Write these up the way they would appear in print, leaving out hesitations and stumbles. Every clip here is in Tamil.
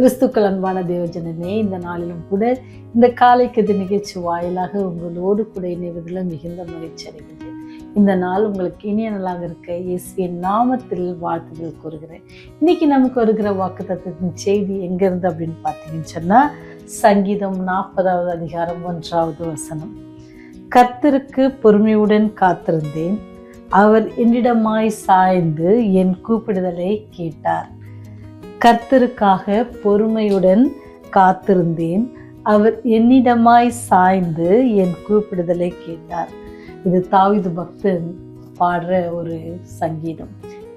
கிறிஸ்துக்கள் அன்பான தேவஜனமே, இந்த நாளிலும் கூட இந்த காலைக்கதி நிகழ்ச்சி வாயிலாக உங்களோடு கூட இணைவதில் மிகுந்த மகிழ்ச்சி அடைகின்றேன். இந்த நாள் உங்களுக்கு இனிய நாளாக இருக்க இயேசுவின் நாமத்தில் வாழ்த்துதல் கூறுகிறேன். இன்னைக்கு நமக்கு வருகிற வாக்குத்தத்தத்தின் செய்தி எங்கிருந்து அப்படின்னு பார்த்தீங்கன்னு சொன்னா, சங்கீதம் 40வது அதிகாரம் 1வது வசனம். கர்த்தருக்கு பொறுமையுடன் காத்திருந்தேன், அவர் என்னிடமாய் சாய்ந்து என் கூப்பிடுதலை கேட்டார். கர்த்தருக்காக பொறுமையுடன் காத்திருந்தேன், அவர் என்னிடமாய் சாய்ந்து என் கூப்பிடுதலை கேட்டார். இது தாவீது பக்தன் பாடுற ஒரு சங்கீதம்.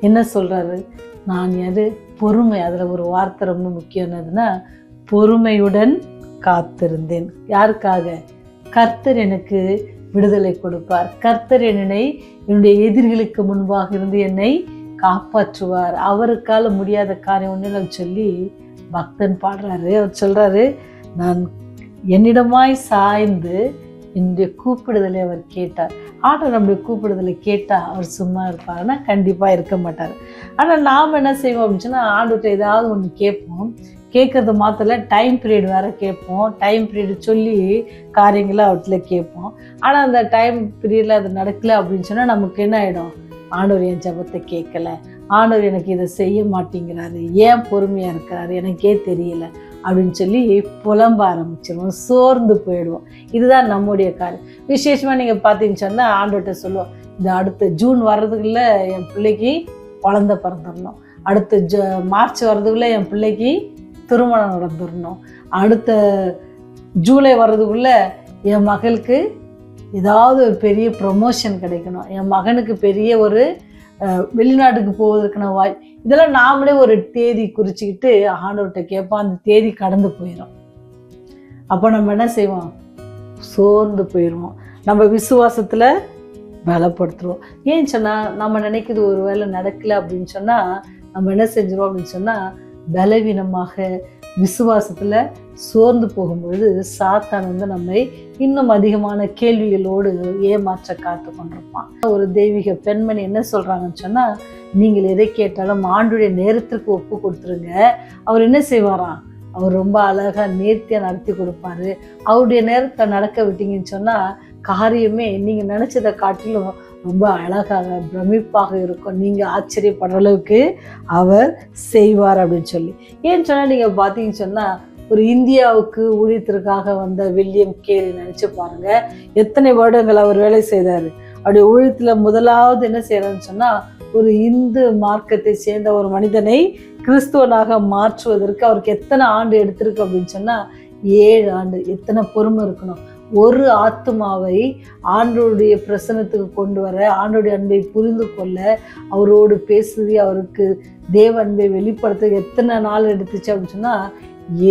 என்ன சொல்றாரு? நான் பொறுமை, அதுல ஒரு வார்த்தை ரொம்ப முக்கியமானதுன்னா, பொறுமையுடன் காத்திருந்தேன். யாருக்காக? கர்த்தர் எனக்கு விடுதலை கொடுப்பார், கர்த்தர் என்னுடைய எதிரிகளுக்கு முன்பாக இருந்து என்னை காப்பாற்றுவார், அவருக்கால முடியாத காரியம் ஒன்றும் சொல்லி பக்தன் பாடுறாரு. அவர் சொல்றாரு, நான் என்னிடமாய் சாய்ந்து என்னுடைய கூப்பிடுதலை அவர் கேட்டார். ஆண்டவர் நம்முடைய கூப்பிடுதலை கேட்டா அவர் சும்மா இருப்பாருன்னா கண்டிப்பா இருக்க மாட்டார். ஆனா நாம் என்ன செய்வோம் அப்படின்னு சொன்னா, ஆண்டவர்கிட்ட ஏதாவது ஒன்று கேட்போம். கேட்கறது மாத்திர டைம் பீரியட் வேற கேட்போம். டைம் பீரியட் சொல்லி காரியங்களை அவர்கிட்ட கேட்போம். ஆனா அந்த டைம் பீரியட்ல அது நடக்கல அப்படின்னு சொன்னா நமக்கு என்ன ஆயிடும்? ஆண்டவர் என் ஜெபத்தை கேட்கல, ஆண்டவர் எனக்கு இதை செய்ய மாட்டேங்கிறாரு, ஏன் பொறுமையா இருக்கிறாரு எனக்கே தெரியல அப்படின்னு சொல்லி புலம்ப ஆரம்பிச்சிருவோம், சோர்ந்து போயிடுவோம். இதுதான் நம்முடைய காரியம். விசேஷமா நீங்க பார்த்தீங்கன்னு சொன்னா, ஆண்டவர்கிட்ட சொல்லுவோம், இந்த அடுத்த ஜூன் வர்றதுக்குள்ள என் பிள்ளைக்கு குழந்தை பிறந்துடணும், அடுத்த மார்ச் வர்றதுக்குள்ள என் பிள்ளைக்கு திருமணம் நடந்துடணும், அடுத்த ஜூலை வர்றதுக்குள்ள என் மகளுக்கு ஏதாவது ஒரு பெரிய ப்ரொமோஷன் கிடைக்கணும், என் மகனுக்கு பெரிய ஒரு வெளிநாட்டுக்கு போவதற்கான இதெல்லாம் நாமளே ஒரு தேதி குறிச்சுக்கிட்டு ஆண்டவர்கிட்ட கேட்போம். அந்த தேதி கடந்து போயிடும். அப்போ நம்ம என்ன செய்வோம்? சோர்ந்து போயிடுவோம். நம்ம விசுவாசத்துல பலப்படுத்துருவோம். ஏன்னு சொன்னா, நம்ம நினைக்கிறது ஒரு வேளை நடக்கல அப்படின்னு சொன்னா நம்ம என்ன செஞ்சிருவோம் அப்படின்னு சொன்னா, பலவீனமாக விசுவாசத்துல சோர்ந்து போகும்பொழுது சாத்தான் நம்மை இன்னும் அதிகமான கேள்விகளோடு ஏமாற்ற காத்து கொண்டிருப்பான். ஒரு தெய்வீக பெண்மணி என்ன சொல்றாங்கன்னு சொன்னா, நீங்கள் எதை கேட்டாலும் ஆண்டுடைய நேரத்திற்கு ஒப்பு கொடுத்துருங்க, அவர் என்ன செய்வாராம்? அவர் ரொம்ப அழகா நேர்த்தியா நடத்தி கொடுப்பாரு. அவருடைய நேரத்தை நடக்க விட்டீங்கன்னு சொன்னா காரியமே நீங்க நினைச்சதை காட்டிலும் ரொம்ப அழகாக பிரமிப்பாக இருக்கும், நீங்க ஆச்சரியப்படுற அளவுக்கு அவர் செய்வார் அப்படின்னு சொல்லி. ஏன்னு சொன்னா, நீங்க பாத்தீங்கன்னு சொன்னா, ஒரு இந்தியாவுக்கு ஊழியத்திற்காக வந்த வில்லியம் கேரி நினைச்சு பாருங்க, எத்தனை வருடங்கள் அவர் வேலை செய்தாரு. அவருடைய ஊழியத்துல முதலாவது என்ன செய்யறாருன்னு சொன்னா, ஒரு இந்து மார்க்கத்தை சேர்ந்த ஒரு மனிதனை கிறிஸ்துவனாக மாற்றுவதற்கு அவருக்கு எத்தனை ஆண்டு எடுத்திருக்கு அப்படின்னு சொன்னா 7 ஆண்டு. எத்தனை பொறுமை இருக்கணும்! ஒரு ஆத்துமாவை ஆண்டோருடைய பிரசனத்துக்கு கொண்டு வர, ஆண்டோடைய அன்பை புரிந்து கொள்ள, அவரோடு பேசி அவருக்கு தேவ அன்பை வெளிப்படுத்த எத்தனை நாள் எடுத்துச்சு அப்படின்னு சொன்னா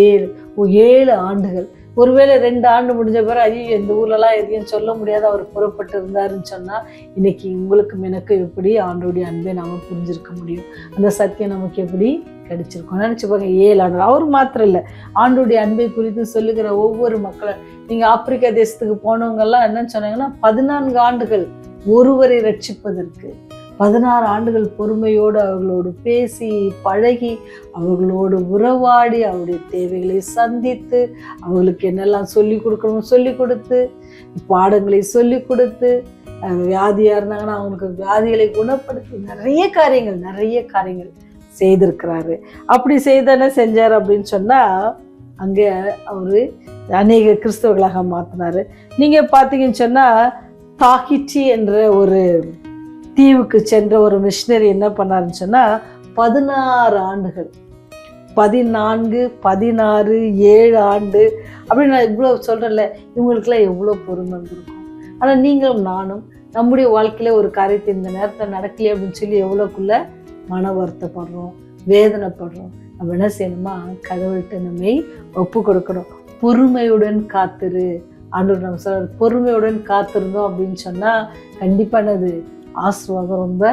7 ஆண்டுகள். ஒருவேளை 2 ஆண்டு முடிஞ்ச பிறகு ஐயோ இந்த ஊர்லலாம் எதையும் சொல்ல முடியாத அவர் புறப்பட்டு இருந்தாருன்னு சொன்னா, இன்னைக்கு உங்களுக்கும் எனக்கு எப்படி ஆண்டோடைய அன்பை நாம புரிஞ்சிருக்க முடியும்? அந்த சத்தியம் நமக்கு எப்படி கிடைச்சிருக்கும்? நினைச்சு பாருங்க, 7 ஆண்டு. அவர் மாத்திரம் இல்லை, ஆண்டோடைய அன்பை குறித்து சொல்லுகிற ஒவ்வொரு மக்களும். நீங்க ஆப்பிரிக்கா தேசத்துக்கு போனவங்க எல்லாம் என்னன்னு சொன்னாங்கன்னா, 14 ஆண்டுகள் ஒருவரை ரட்சிப்பதற்கு 16 ஆண்டுகள் பொறுமையோடு அவர்களோடு பேசி பழகி, அவர்களோடு உறவாடி, அவருடைய தேவைகளை சந்தித்து, அவங்களுக்கு என்னெல்லாம் சொல்லி கொடுக்கணும் சொல்லி கொடுத்து, பாடங்களை சொல்லி கொடுத்து, வியாதியா இருந்தாங்கன்னா அவங்களுக்கு வியாதிகளை குணப்படுத்தி நிறைய காரியங்கள் செய்திருக்கிறாரு. அப்படி செய்தானே செஞ்சார் அப்படின்னு சொன்னா, அங்க அவரு அநேக கிறிஸ்தவர்களாக மாத்தினாரு. நீங்க பாத்தீங்கன்னு சொன்னா, தாகிச்சி என்ற ஒரு தீவுக்கு சென்ற ஒரு மிஷினரி என்ன பண்ணாருன்னு சொன்னா, 16 ஆண்டுகள், 14, 16, 7 ஆண்டு அப்படின்னு நான் இவ்வளவு சொல்றேன்ல, இவங்களுக்குலாம் எவ்வளவு பொறுமை இருக்கும். ஆனா நீங்களும் நானும் நம்முடைய வாழ்க்கையில ஒரு காரியத்தை இந்த நேரத்தில் நடக்கலையே அப்படின்னு சொல்லி எவ்வளவுக்குள்ள மன வருத்தப்படுறோம், வேதனைப்படுறோம். நம்ம என்ன செய்யணுமா? கடவுள்கிட்ட நம்மை ஒப்பு கொடுக்கணும். பொறுமையுடன் காத்திரு. ஆண்டவர் நம்ம சொல்ற பொறுமையுடன் காத்திருந்தோம் அப்படின்னு சொன்னா கண்டிப்பா என்னது ஆசீர்வாதம் ரொம்ப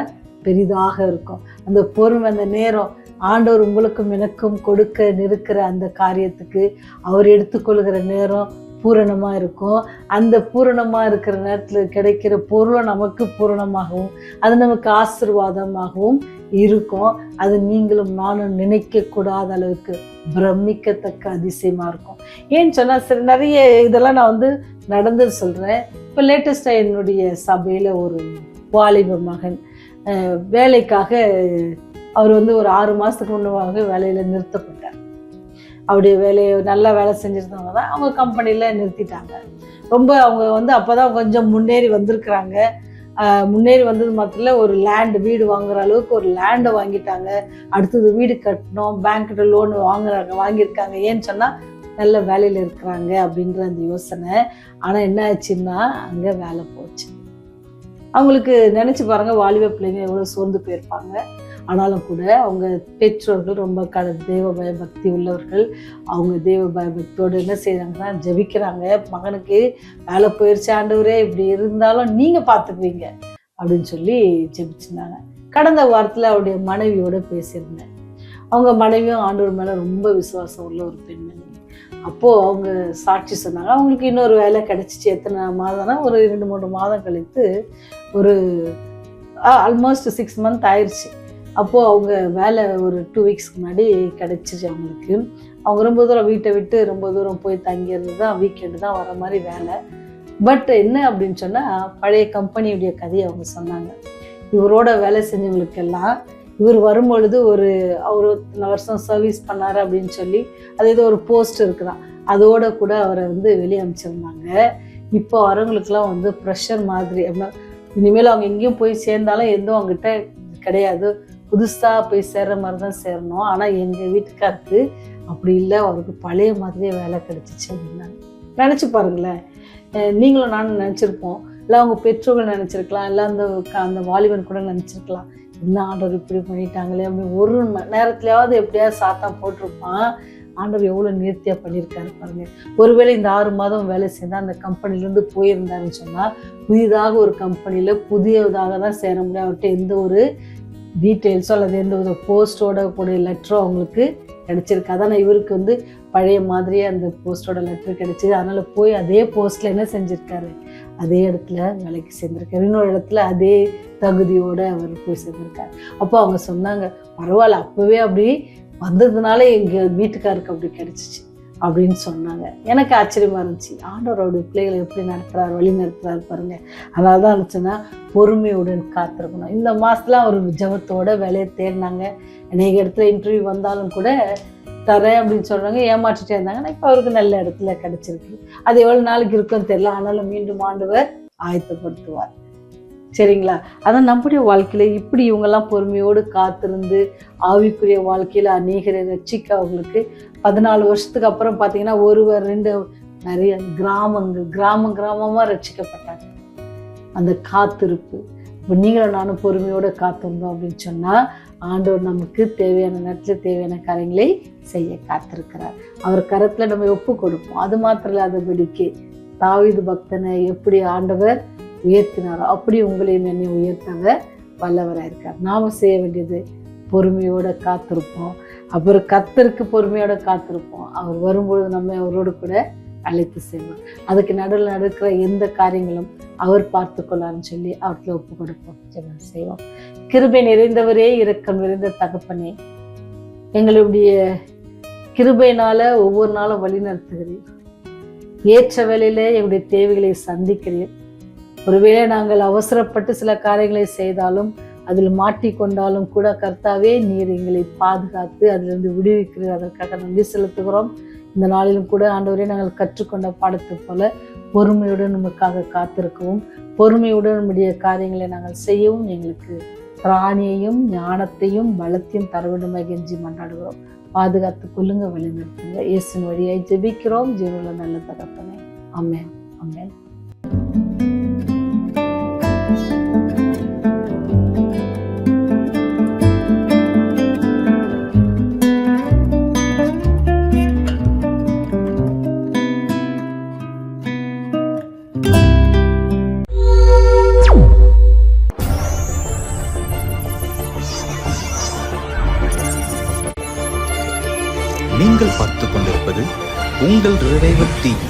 பெரிதாக இருக்கும். அந்த பொறுமை, அந்த நேரம் ஆண்டவர் உங்களுக்கும் எனக்கும் கொடுக்க நிற்கிற அந்த காரியத்துக்கு அவர் எடுத்துக்கொள்கிற நேரம் பூரணமா இருக்கும். அந்த பூரணமா இருக்கிற நேரத்துல கிடைக்கிற பொருளை நமக்கு பூரணமாகவும் அது நமக்கு ஆசீர்வாதமாகவும் இருக்கும். அது நீங்களும் நானும் நினைக்க கூடாத அளவுக்கு பிரமிக்கத்தக்க அதிசயமா இருக்கும். ஏன்னு சொன்னா சரி, நிறைய இதெல்லாம் நான் வந்து நடந்தது சொல்றேன். இப்போ லேட்டஸ்டா என்னுடைய சபையில ஒரு வாலிப மகன் வேலைக்காக அவர் வந்து ஒரு 6 மாசத்துக்கு முன்னாக வேலையில நிறுத்தப்பட்டார். அவருடைய வேலையை நல்லா வேலை செஞ்சிருந்தவங்க தான் அவங்க கம்பெனியில நிறுத்திட்டாங்க. ரொம்ப அவங்க வந்து அப்பதான் கொஞ்சம் முன்னேறி வந்திருக்கிறாங்க. முன்னேறி வந்தது மாத்திரம் ஒரு வீடு வாங்குற அளவுக்கு ஒரு லேண்டை வாங்கிட்டாங்க. அடுத்தது வீடு கட்டணும், பேங்க்கிட்ட லோன் வாங்கியிருக்காங்க. ஏன்னு சொன்னா நல்ல வேலையில இருக்கிறாங்க அப்படின்ற அந்த யோசனை. ஆனா என்ன ஆச்சுன்னா அங்க வேலை போச்சு. அவங்களுக்கு நினைச்சு பாருங்க, வாலிப பிள்ளைங்க எவ்வளவு சோர்ந்து போயிருப்பாங்க. ஆனாலும் கூட அவங்க பெற்றோர்கள் ரொம்ப தேவ பயபக்தி உள்ளவர்கள். அவங்க தேவ பயபக்தியோடு என்ன செய்யறாங்கன்னா ஜெபிக்கிறாங்க. மகனுக்கு வேலை போயிடுச்சு, ஆண்டவரே இப்படி இருந்தாலும் நீங்க பாத்துக்குவீங்க அப்படின்னு சொல்லி ஜெபிச்சிருந்தாங்க. கடந்த வாரத்துல அவருடைய மனைவியோட பேசியிருந்தேன். அவங்க மனைவியும் ஆண்டவர் மேல ரொம்ப விசுவாசம் உள்ள ஒரு பெண்மணி. அப்போ அவங்க சாட்சி சொன்னாங்க. அவங்களுக்கு இன்னொரு வேலை கிடைச்சிச்சு. எத்தனை மாதம்னா ஒரு 2-3 மாதம் கழித்து ஒரு ஆல்மோஸ்ட் 6 மந்த் ஆயிடுச்சு. அப்போது அவங்க வேலை ஒரு 2 வீக்ஸ்க்கு முன்னாடி கிடச்சிச்சு அவங்களுக்கு. அவங்க ரொம்ப தூரம் வீட்டை விட்டு ரொம்ப தூரம் போய் தங்கியிருந்து தான் வீக்கெண்டு தான் வர மாதிரி வேலை. பட் என்ன அப்படின்னு சொன்னால் பழைய கம்பெனியுடைய கதையை அவங்க சொன்னாங்க. இவரோட வேலை செஞ்சவங்களுக்கெல்லாம் இவர் வரும்பொழுது அவர் இத்தனை வருஷம் சர்வீஸ் பண்ணார் அப்படின்னு சொல்லி அது ஏதோ ஒரு போஸ்ட் இருக்குதான், அதோட கூட அவரை வந்து வெளியே அமைச்சிருந்தாங்க. இப்போ வரவங்களுக்குலாம் வந்து ப்ரெஷர் மாதிரி அப்படின்னா இனிமேல் அவங்க எங்கேயும் போய் சேர்ந்தாலும் எதுவும் அவங்ககிட்ட கிடையாது, புதுசாக போய் சேர்ற மாதிரி தான் சேரணும். ஆனால் எங்கள் வீட்டுக்காருக்கு அப்படி இல்லை, அவருக்கு பழைய மாதிரியே வேலை கிடைச்சிச்சு அப்படின்னாங்க. நினச்சி பாருங்களேன், நீங்களும் நானும் நினச்சிருப்போம், இல்லை அவங்க பெற்றோர்கள் நினச்சிருக்கலாம், இல்லை அந்த வாலிபன் கூட நினச்சிருக்கலாம், என்ன ஆண்டவர் இப்படி பண்ணிட்டாங்களே அப்படின்னு. ஒரு நேரத்துலையாவது எப்படியாவது சாத்தான் போட்டிருப்பான். ஆண்டவர் எவ்வளோ நேர்த்தியாக பண்ணியிருக்காரு பாருங்க. ஒருவேளை இந்த 6 மாதம் வேலை செய்தால் அந்த கம்பெனிலேருந்து போயிருந்தாருன்னு சொன்னால் புதிதாக ஒரு கம்பெனியில் புதியதாக தான் சேர முடியும். அவர்கிட்ட எந்த ஒரு டீட்டெயில்ஸோ அல்லது எந்த ஒரு போஸ்டோட கூடிய லெட்டரோ அவங்களுக்கு கிடைச்சிருக்கு. அதான் இவருக்கு வந்து பழைய மாதிரியே அந்த போஸ்டோட லெட்டர் கிடைச்சிது. அதனால் போய் அதே போஸ்ட்டில் என்ன செஞ்சுருக்காரு, அதே இடத்துல வேலைக்கு சேர்ந்துருக்காரு. இன்னொரு இடத்துல அதே தகுதியோடு அவர் போய் சேர்ந்துருக்காரு. அப்போ அவங்க சொன்னாங்க, பரவாயில்ல, அப்போவே அப்படி வந்ததுனால எங்கள் வீட்டுக்காருக்கு அப்படி கிடைச்சிச்சு அப்படின்னு சொன்னாங்க. எனக்கு ஆச்சரியமாக இருந்துச்சு. ஆண்டவருடைய பிள்ளைகளை எப்படி நடத்துகிறார், வழி நடத்துகிறாரு பாருங்க. அதனால தான் இருந்துச்சுன்னா பொறுமையுடன் காத்திருக்கணும். இந்த மாதத்துல அவர் ஜபத்தோட வேலையை தேடினாங்க. அநேக இடத்துல இன்டர்வியூ வந்தாலும் கூட தரேன் அப்படின்னு சொல்கிறாங்க, ஏமாற்றிட்டே இருந்தாங்க. இப்போ அவருக்கு நல்ல இடத்துல கிடைச்சிருக்கு. அது எவ்வளோ நாளைக்கு இருக்குன்னு தெரியல, ஆனாலும் மீண்டும் ஆண்டவர் ஆயத்தப்படுத்துவார். சரிங்களா? அதான் நம்முடைய வாழ்க்கையில இப்படி இவங்கெல்லாம் பொறுமையோடு காத்திருந்து ஆவிக்குரிய வாழ்க்கையில அநேகரை ரட்சிக்க அவங்களுக்கு 14 வருஷத்துக்கு அப்புறம் பார்த்தீங்கன்னா 1-2 நிறைய கிராமமாக ரட்சிக்கப்பட்டாங்க. அந்த காத்திருப்பு. இப்போ நீங்களும் நானும் பொறுமையோடு காத்திருந்தோம் அப்படின்னு சொன்னால் ஆண்டவர் நமக்கு தேவையான நேரத்தில் தேவையான காரியங்களை செய்ய காத்திருக்கிறார். அவர் கரத்தில் நம்ம ஒப்பு கொடுப்போம். அது மாத்திரம் இல்லாதபடிக்கு தாவீது பக்தனை எப்படி ஆண்டவர் உயர்த்தினாரோ அப்படி உங்களையும் என்னை உயர்த்தவர் வல்லவராக இருக்கார். நாம் செய்ய வேண்டியது பொறுமையோட காத்திருப்போம். அப்புறம் கர்த்தருக்கு பொறுமையோட காத்திருப்போம். அவர் வரும்பொழுது நம்ம அவரோடு கூட அழைத்து செய்வோம். அதுக்கு நடுவில் நடக்கிற எந்த காரியங்களும் அவர் பார்த்து கொள்ளாருன்னு சொல்லி அவர்களை ஒப்பு கொடுப்போம், ஜெபம் செய்வோம். கிருபை நிறைந்தவரே, இரக்கம் நிறைந்த தகப்பனே, எங்களுடைய கிருபையினால ஒவ்வொரு நாளும் வழி நடத்துகிறீர். ஏற்ற வேளையில எங்களுடைய தேவைகளை சந்திக்கிறீர். ஒருவேளை நாங்கள் அவசரப்பட்டு சில காரியங்களை செய்தாலும் அதில் மாட்டிக்கொண்டாலும் கூட கர்த்தாவே நீர் எங்களை பாதுகாத்து அதிலிருந்து விடுவிக்கிறீர். அதற்காக நன்றி செலுத்துகிறோம். இந்த நாளிலும் கூட ஆண்டவரே, நாங்கள் கற்றுக்கொண்ட பாடத்தை போல பொறுமையுடன் நமக்காக காத்திருக்கவும் பொறுமையுடன் நம்முடைய காரியங்களை நாங்கள் செய்யவும் எங்களுக்கு பிராணியையும் ஞானத்தையும் பலத்தையும் தர வேண்டுமாக கெஞ்சி மன்றாடுகிறோம். பாதுகாத்து கொள்ளுங்க, வழிநடத்துங்க. இயேசுவின் வழியாய் ஜெபிக்கிறோம் ஜீவனுள்ள நல்ல தகப்பனே. ஆமென், ஆமென். நீங்கள் பார்த்துக் கொண்டிருப்பது உங்கள் ரிவைவல் டிவி.